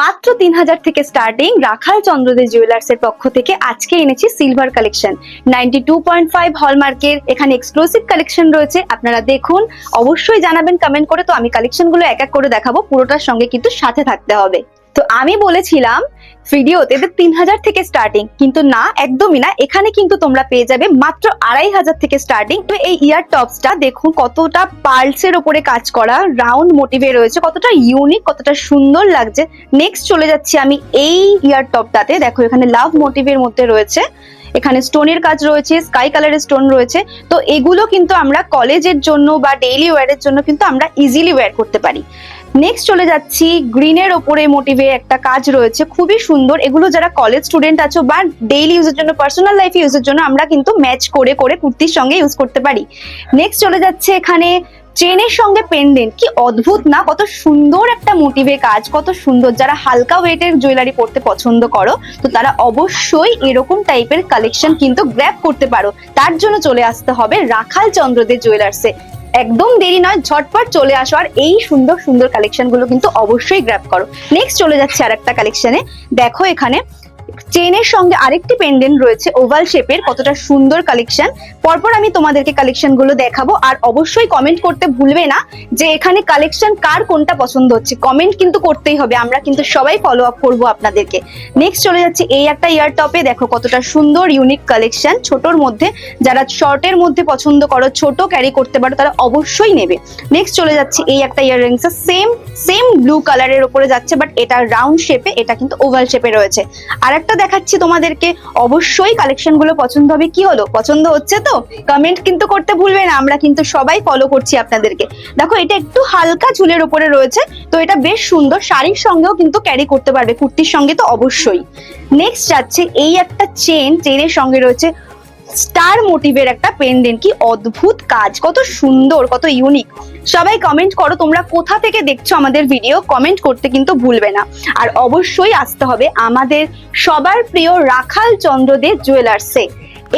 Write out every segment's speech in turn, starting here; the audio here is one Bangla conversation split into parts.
মাত্র 3000 থেকে স্টার্টিং রাখাল চন্দ্রদে জুয়েলার্স এর পক্ষ থেকে আজকে এনেছি সিলভার কালেকশন 92.5 হলমার্কের। এখানে এক্সক্লুসিভ কালেকশন রয়েছে, আপনারা দেখুন, অবশ্যই জানাবেন কমেন্ট করে। তো আমি কালেকশন গুলো এক এক করে দেখাবো, পুরোটার সঙ্গে কিন্তু সাথে থাকতে হবে। তো আমি বলেছিলাম ভিডিওতে 3000 থেকে স্টার্টিং, কিন্তু না, একদমই না। এখানে কিন্তু তোমরা পেয়ে যাবে মাত্র 2500 থেকে স্টার্টিং। তো এই ইয়ার টপসটা দেখুন কতটা পার্লসের উপরে কাজ করা, রাউন্ড মোটিভে রয়েছে, কতটা ইউনিক, কতটা সুন্দর লাগছে। নেক্সট চলে যাচ্ছি আমি এই ইয়ার টপটাতে। দেখো এখানে লাভ মোটিভের মধ্যে রয়েছে, এখানে স্টোনের কাজ রয়েছে, স্কাই কালারের স্টোন রয়েছে। তো এগুলো কিন্তু আমরা কলেজের জন্য বা ডেইলি ওয়্যারের জন্য কিন্তু আমরা ইজিলি ওয়্যার করতে পারি। নেক্সট চলে যাচ্ছি গ্রিনের ওপরে মোটিভে একটা কাজ রয়েছে, খুবই সুন্দর। এগুলো যারা কলেজ স্টুডেন্ট আছো বা ডেইলি ইউজের জন্য, পার্সোনাল লাইফে ইউজের জন্য আমরা কিন্তু ম্যাচ করে করে কুর্তির সঙ্গে ইউজ করতে পারি। নেক্সট চলে যাচ্ছে এখানে চেনের সঙ্গে পেন্ডেন্ট, কি অদ্ভুত না, কত সুন্দর একটা মোটিভে কাজ, কত সুন্দর। যারা হালকা ওয়েটের জুয়েলারি পরতে পছন্দ করো তো তারা অবশ্যই এরকম টাইপের কালেকশন কিন্তু গ্র্যাব করতে পারো। তার জন্য চলে আসতে হবে রাখাল চন্দ্রদে জুয়েলার্সে। একদম দেরি নয়, ঝটপট চলে আসো আর এই সুন্দর সুন্দর কালেকশন গুলো কিন্তু অবশ্যই গ্র্যাব করো। নেক্সট চলে যাচ্ছে আরেকটা কালেকশনে। দেখো এখানে চেনের সঙ্গে আরেকটি পেন্ডেন্ট রয়েছে ওভাল শেপের, কতটা সুন্দর কালেকশন। পরপর আমি তোমাদেরকে কালেকশন গুলো দেখাবো, আর অবশ্যই কমেন্ট করতে ভুলবে না যে এখানে কালেকশন কার কোনটা পছন্দ হচ্ছে। কমেন্ট কিন্তু করতেই হবে, আমরা কিন্তু সবাই ফলো আপ করবো আপনাদেরকে। নেক্সট চলে যাচ্ছে এই একটা ইয়ার টপে, দেখো কতটা সুন্দর ইউনিক কালেকশন, ছোটর মধ্যে। যারা শর্টের মধ্যে পছন্দ করো, ছোট ক্যারি করতে পারো, তারা অবশ্যই নেবে। নেক্সট চলে যাচ্ছে এই একটা ইয়াররিংস, সেম ব্লু কালারের উপরে যাচ্ছে, বাট এটা রাউন্ড শেপে, এটা কিন্তু ওভাল শেপে রয়েছে। আর একটা দেখাচ্ছি তোমাদেরকে, অবশ্যই কালেকশন গুলো পছন্দ হবে। কি হলো, পছন্দ হচ্ছে তো? কমেন্ট কিন্তু করতে ভুলবে না, আমরা কিন্তু সবাই ফলো করছি আপনাদেরকে। দেখো এটা একটু হালকা ঝুলের উপরে রয়েছে, তো এটা বেশ সুন্দর, শাড়ির সঙ্গেও কিন্তু ক্যারি করতে পারবে, কুর্তির সঙ্গে তো অবশ্যই। নেক্সট যাচ্ছে এই একটা চেনের সঙ্গে রয়েছে স্টার মোটিভের একটা পেন্ডেন্ট, কি অদ্ভুত কাজ, কত সুন্দর, কত ইউনিক। সবাই কমেন্ট করো তোমরা কোথা থেকে দেখছো আমাদের ভিডিও, কমেন্ট করতে কিন্তু ভুলবে না। আর অবশ্যই আসতে হবে আমাদের সবার প্রিয় রাখাল চন্দ্রদে জুয়েলার্সে।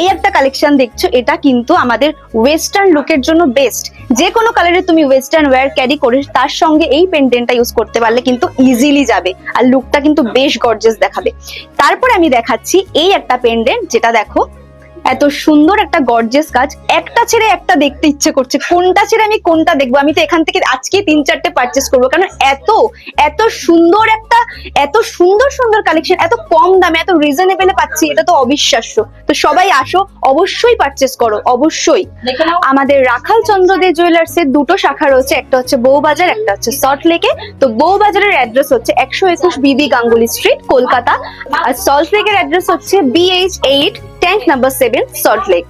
এই একটা কালেকশন দেখছো, এটা কিন্তু আমাদের ওয়েস্টার্ন লুকের জন্য বেস্ট। যে কোনো কালারে তুমি ওয়েস্টার্ন ওয়্যার ক্যারি করে তার সঙ্গে এই পেন্ডেন্টটা ইউজ করতে পারলে কিন্তু ইজিলি যাবে, আর লুকটা কিন্তু বেশ গর্জিয়াস দেখাবে। তারপর আমি দেখাচ্ছি এই একটা পেন্ডেন্ট, যেটা দেখো এত সুন্দর একটা গর্জিয়াস কাজ, একটা ছেড়ে একটা দেখতে ইচ্ছে করছে, কোনটা ছেড়ে আমি কোনটা দেখবো। আমি তো এখান থেকে আজকে 3-4টে পারচেস করবো, কারণ এত সুন্দর একটা, এত সুন্দর সুন্দর কালেকশন এত কম দামে, এত রিজনেবলে পাচ্ছি, এটা তো অবিশ্বাস্য। তো সবাই আসো, অবশ্যই পারচেস করো, অবশ্যই। আমাদের রাখাল চন্দ্রদে জুয়েলার্স এর দুটো শাখা রয়েছে, একটা হচ্ছে বউবাজার, একটা হচ্ছে সল্টলেকে। তো বউবাজারের অ্যাড্রেস হচ্ছে 121 বিবি গাঙ্গুলি স্ট্রিট, কলকাতা। আর সল্টলেকের অ্যাড্রেস হচ্ছে BH8 tank number 7, salt lake.